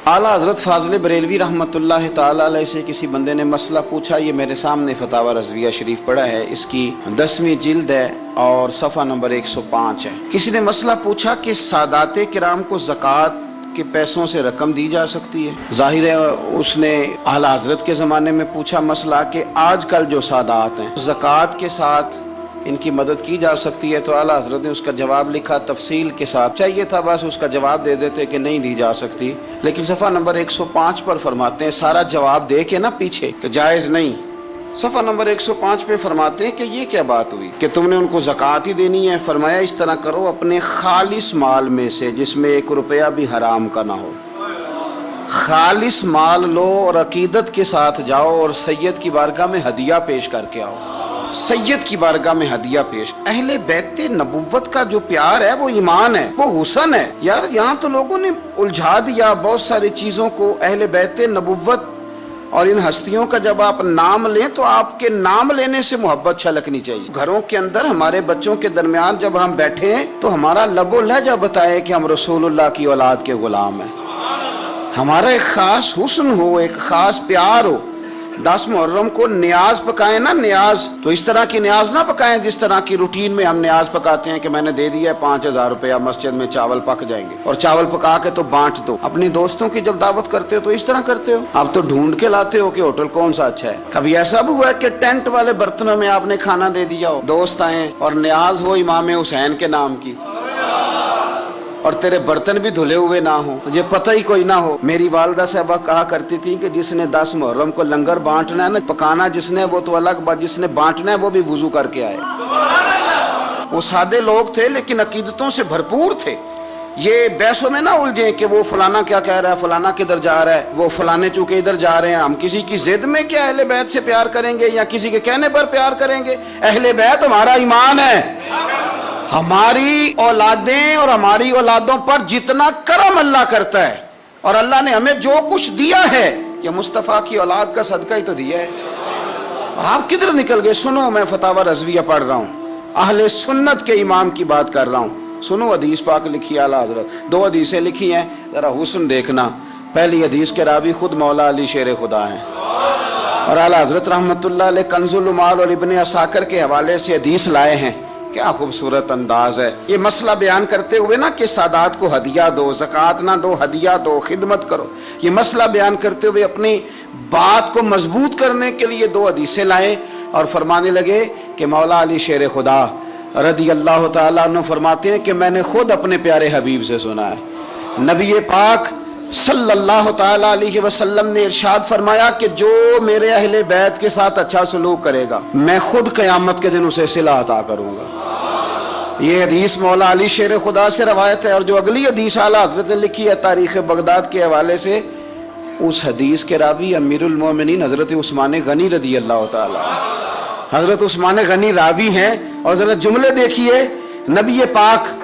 आला हज़रत फ़ाज़िल बरेलवी रहमतुल्लाह ताला अलैह से किसी बंदे ने मसला पूछा। ये मेरे सामने फतावा रज़विया शरीफ पड़ा है, इसकी 10वीं जिल्द है और सफ़ा नंबर 105 है। किसी ने मसला पूछा कि सादाते किराम को ज़कात के पैसों से रकम दी जा सकती है। ज़ाहिर है उसने आला हज़रत के ज़माने में पूछा मसला कि आजकल जो सादात हैं ज़कात के साथ इनकी मदद की जा सकती है। तो आला हज़रत ने उसका जवाब लिखा तफसील के साथ। चाहिए था बस उसका जवाब दे देते कि नहीं दी जा सकती, लेकिन सफ़ा नंबर 105 पर फरमाते हैं, सारा जवाब दे के ना पीछे कि जायज़ नहीं, सफ़ा नंबर 105 पे फरमाते हैं कि ये क्या बात हुई कि तुमने उनको ज़कात ही देनी है। फरमाया इस तरह करो, अपने खालिस माल में से जिसमें 1 रुपया भी हराम का ना हो, खालिस माल लो और अकीदत के साथ जाओ और सैयद की बारगाह में हदिया पेश करके आओ। सैयद की बारगाह में हदिया पेश। अहले बैते नबुव्वत का जो प्यार है वो ईमान है, वो हुस्न है। यार यहाँ तो लोगों ने उलझा दिया बहुत सारी चीज़ों को। अहले बैते नबुव्वत और इन हस्तियों का जब आप नाम लें तो आपके नाम लेने से मोहब्बत छलकनी चाहिए। घरों के अंदर हमारे बच्चों के दरमियान जब हम बैठे हैं तो हमारा लबो लहजा बताए कि हम रसूलुल्लाह की औलाद के गुलाम हैं। हमारा एक खास हुस्न हो, एक खास प्यार हो। 10 मुहर्रम को न्याज पकाएं ना, न्याज तो इस तरह की न्याज ना पकाएं जिस तरह की रूटीन में हम न्याज पकाते हैं कि मैंने दे दिया है 5000 रुपया, मस्जिद में चावल पक जाएंगे और चावल पका के तो बांट दो। अपनी दोस्तों की जब दावत करते हो तो इस तरह करते हो। आप तो ढूंढ के लाते हो कि होटल कौन सा अच्छा है। कभी ऐसा भी हुआ है कि टेंट वाले बर्तनों में आपने खाना दे दिया हो, दोस्त आए और न्याज हो इमाम हुसैन के नाम की और तेरे बर्तन भी धुले हुए ना हो, तुझे पता ही कोई ना हो। मेरी वालदा साहबा कहा करती थी कि जिसने 10 मुहर्रम को लंगर बांटना है ना, पकाना जिसने वो तो अलग बात, जिसने बांटना है वो भी वुजू करके आए। वो सादे लोग थे लेकिन अकीदतों से भरपूर थे। ये बहसों में ना उलझे कि वो फलाना क्या कह रहा है, फलाना किधर जा रहा है, वो फलाने चूके इधर जा रहे हैं। हम किसी की जिद में क्या अहले बैत से प्यार करेंगे या किसी के कहने पर प्यार करेंगे? अहले बैत हमारा ईमान है। हमारी औलादें और हमारी औलादों पर जितना करम अल्लाह करता है और अल्लाह ने हमें जो कुछ दिया है ये मुस्तफ़ा की औलाद का सदका ही तो दिया है। आप किधर निकल गए? सुनो, मैं फतावा रज़विया पढ़ रहा हूँ, अहले सुन्नत के इमाम की बात कर रहा हूँ। सुनो, हदीस पाक लिखी आला हज़रत, 2 हदीसें लिखी हैं, जरा हुस्न देखना। पहली हदीस के रावी खुद मौला अली शेर खुदा हैं और आला हज़रत रहमतुल्लाह अलैह कंजुल उमाल और इब्ने असाकर के हवाले से हदीस लाए हैं। क्या खूबसूरत अंदाज है। ये मसला बयान करते हुए ना कि सादात को हदिया दो, ज़कात ना दो, हदिया दो, खिदमत करो, ये मसला बयान करते हुए अपनी बात को मजबूत करने के लिए 2 हदीसें लाए और फरमाने लगे कि मौला अली शेर खुदा रदी अल्लाह ताला अन्हु फरमाते हैं कि मैंने खुद अपने प्यारे हबीब से सुना है, नबी पाक सल्लल्लाहु ताला अलैहि वसल्लम ने इरशाद फरमाया कि जो मेरे अहले बैत के साथ अच्छा सलूक करेगा मैं खुद क़यामत के दिन उसे सिला अता करूंगा। ये हदीस मौला अली शेर खुदा से रवायत है। और जो अगली हदीस आला हज़रत ने लिखी है तारीख़ बगदाद के हवाले से, उस हदीस के रावी अमीरुल मोमिनीन हज़रत उस्मान गनी रदी अल्लाह ताला, हज़रत उस्मान गनी रावी हैं। और ज़रा जुमले देखिए, नबी पाक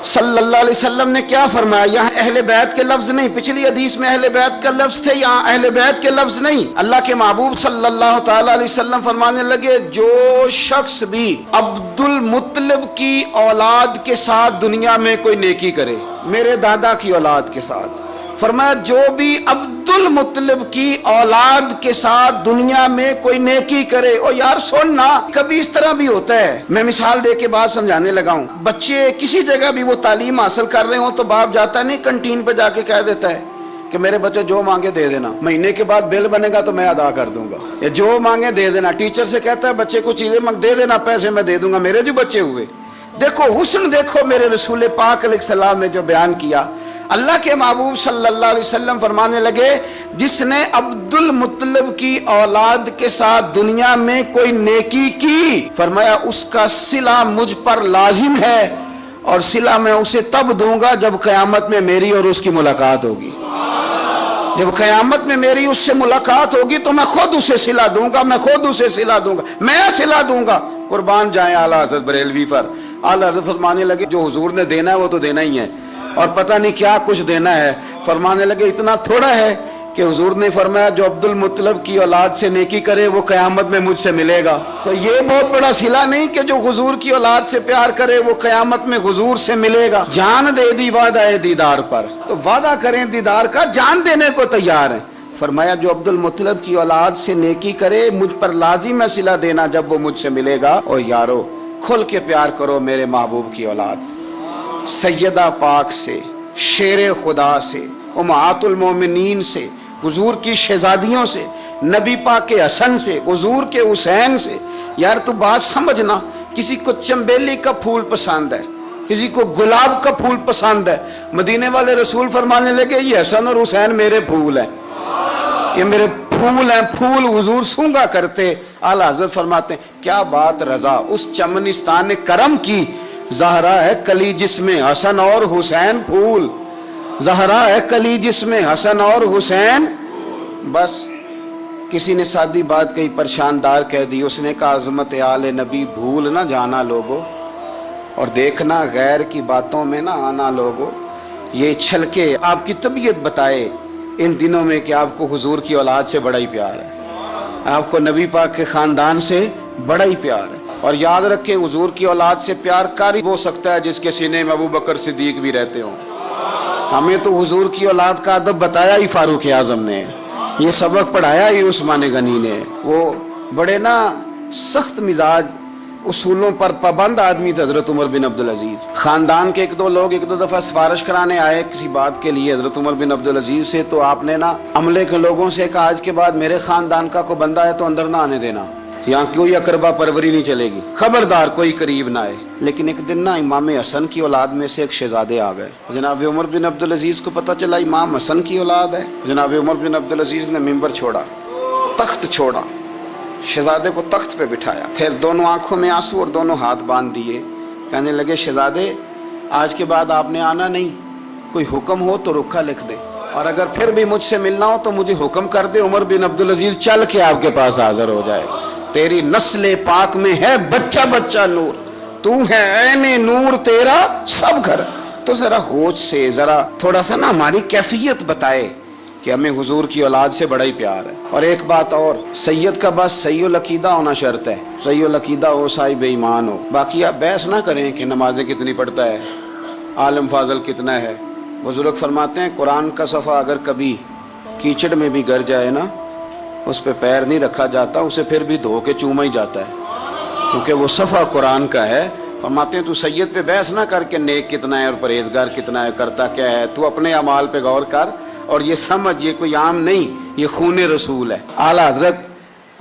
सल्लल्लाहु अलैहि वसल्लम ने क्या फरमाया। यहाँ अहले बैत के लफ्ज नहीं, पिछली हदीस में अहले बैत का लफ्ज थे, यहाँ अहले बैत के लफ्ज नहीं। अल्लाह के महबूब सल्लल्लाहु ताला अलैहि वसल्लम फरमाने लगे, जो शख्स भी अब्दुल मुत्तलिब की औलाद के साथ दुनिया में कोई नेकी करे, मेरे दादा की औलाद के साथ, फरमाया जो भी अब्दुल मुत्तलिब की औलाद के साथ दुनिया में कोई नेकी करे। ओ यार सुन ना, कभी इस तरह भी होता है। मैं मिसाल दे के बात समझाने लगा हूँ। बच्चे किसी जगह भी वो तालीम हासिल कर रहे हो तो बाप जाता नहीं कंटीन पे जाके कह देता है कि मेरे बच्चे जो मांगे दे देना, महीने के बाद बिल बनेगा तो मैं अदा कर दूंगा, या जो मांगे दे देना। टीचर से कहता है बच्चे को चीजें मांग दे देना, पैसे मैं दे दूंगा। मेरे जो बच्चे हुए, देखो हुस्न देखो मेरे रसूल पाक अलैहिस्सलाम ने जो बयान किया। अल्लाह के महबूब सल्लल्लाहु अलैहि वसल्लम फरमाने लगे, जिसने अब्दुल मुत्तलिब की औलाद के साथ दुनिया में कोई नेकी की, फरमाया उसका सिला मुझ पर लाजिम है और सिला मैं उसे तब दूंगा जब क़यामत में मेरी और उसकी मुलाकात होगी। जब क़यामत में मेरी उससे मुलाकात होगी तो मैं खुद उसे सिला दूंगा, मैं खुद उसे सिला दूंगा, मैं सिला दूंगा। कुर्बान जाए आला हज़रत बरेलवी पर। आला हज़रत फरमाने लगे, जो हुजूर ने देना है वो तो देना ही है और पता नहीं क्या कुछ देना है। फरमाने लगे, इतना थोड़ा है کہ حضور نے فرمایا جو عبد المطلب کی اولاد سے نیکی کرے وہ قیامت میں مجھ سے ملے گا. تو یہ بہت بڑا صلہ نہیں کہ جو حضور کی اولاد سے پیار کرے وہ قیامت میں حضور سے ملے گا. جان دے دی وعدہ ہے دیدار پر. تو وعدہ کریں دیدار کا, جان دینے کو تیار ہیں. فرمایا جو عبد المطلب کی اولاد سے نیکی کرے مجھ پر لازم ہے صلہ دینا جب وہ مجھ سے ملے گا. اور یارو کھل کے پیار کرو میرے محبوب کی اولاد, سیدہ پاک سے, شیر خدا سے, امہات المومنین سے, حضور کی شہزادیوں سے, نبی پاک کے حسن سے, حضور کے حسین سے. یار تو بات سمجھنا, کسی کو چنبیلی کا پھول پسند ہے, کسی کو گلاب کا پھول پسند ہے. مدینے والے رسول فرمانے لگے یہ حسن اور حسین میرے پھول ہیں, یہ میرے پھول ہیں. پھول حضور سونگا کرتے. اعلیٰ حضرت فرماتے ہیں کیا بات رضا اس چمنستان نے کرم کی, زہرا ہے کلی جس میں حسن اور حسین پھول, زہرا ہے کلی جس میں حسن اور حسین. بس کسی نے سادی بات کہی, پریشان دار کہہ دی. اس نے کہا عظمت آل نبی بھول نہ جانا لوگو, اور دیکھنا غیر کی باتوں میں نہ آنا لوگو. یہ چھل کے آپ کی طبیعت بتائے ان دنوں میں کہ آپ کو حضور کی اولاد سے بڑا ہی پیار ہے, آپ کو نبی پاک کے خاندان سے بڑا ہی پیار ہے. اور یاد رکھیں حضور کی اولاد سے پیار کاری ہو سکتا ہے جس کے سینے میں ابو بکر صدیق بھی رہتے ہوں. ہمیں تو حضور کی اولاد کا ادب بتایا ہی فاروق اعظم نے, یہ سبق پڑھایا ہی عثمان غنی نے. وہ بڑے نا سخت مزاج, اصولوں پر پابند آدمی تھے حضرت عمر بن عبدالعزیز. خاندان کے ایک دو لوگ ایک دو دفعہ سفارش کرانے آئے کسی بات کے لیے حضرت عمر بن عبدالعزیز سے, تو آپ نے نا عملے کے لوگوں سے کہا آج کے بعد میرے خاندان کا کوئی بندہ ہے تو اندر نہ آنے دینا, یہاں کوئی اقربا پروری نہیں چلے گی, خبردار کوئی قریب نہ آئے. لیکن ایک دن نا امام حسن کی اولاد میں سے ایک شہزادے آ گئے. جناب عمر بن عبدالعزیز کو پتہ چلا امام حسن کی اولاد ہے. جناب عمر بن عبدالعزیز نے ممبر چھوڑا, تخت چھوڑا, شہزادے کو تخت پہ بٹھایا, پھر دونوں آنکھوں میں آنسو اور دونوں ہاتھ باندھ دیے. کہنے لگے شہزادے آج کے بعد آپ نے آنا نہیں, کوئی حکم ہو تو رکھا لکھ دے, اور اگر پھر بھی مجھ سے ملنا ہو تو مجھے حکم کر دے, عمر بن عبدالعزیز چل کے آپ کے پاس حاضر ہو جائے. تیری نسل پاک میں ہے بچہ بچہ نور, تو ہے عین نور تیرا سب گھر. تو ذرا ہوش سے ذرا تھوڑا سا نا ہماری کیفیت بتائے کہ ہمیں حضور کی اولاد سے بڑا ہی پیار ہے. اور ایک بات اور, سید کا بس صحیح العقیدہ ہونا شرط ہے, صحیح العقیدہ ہو صاحب ایمان ہو. باقی آپ بحث نہ کریں کہ نمازیں کتنی پڑھتا ہے, عالم فاضل کتنا ہے. بزرگ فرماتے ہیں قرآن کا صفحہ اگر کبھی کیچڑ میں بھی گر جائے نا, اس پہ پیر نہیں رکھا جاتا, اسے پھر بھی دھو کے چوما ہی جاتا ہے, کیونکہ وہ صفحہ قرآن کا ہے. فرماتے ہیں تو سید پہ بحث نہ کر کے نیک کتنا ہے اور پرہیزگار کتنا ہے, کرتا کیا ہے, تو اپنے اعمال پہ غور کر اور یہ سمجھ یہ کوئی عام نہیں, یہ خون رسول ہے. اعلیٰ حضرت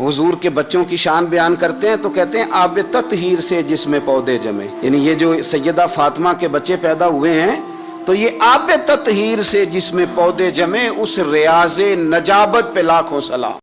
حضور کے بچوں کی شان بیان کرتے ہیں تو کہتے ہیں آب تطہیر سے جس میں پودے جمے, یعنی یہ جو سیدہ فاطمہ کے بچے پیدا ہوئے ہیں تو یہ آب تطہیر سے جس میں پودے جمے, اس ریاض نجابت پہ لاکھوں سلام.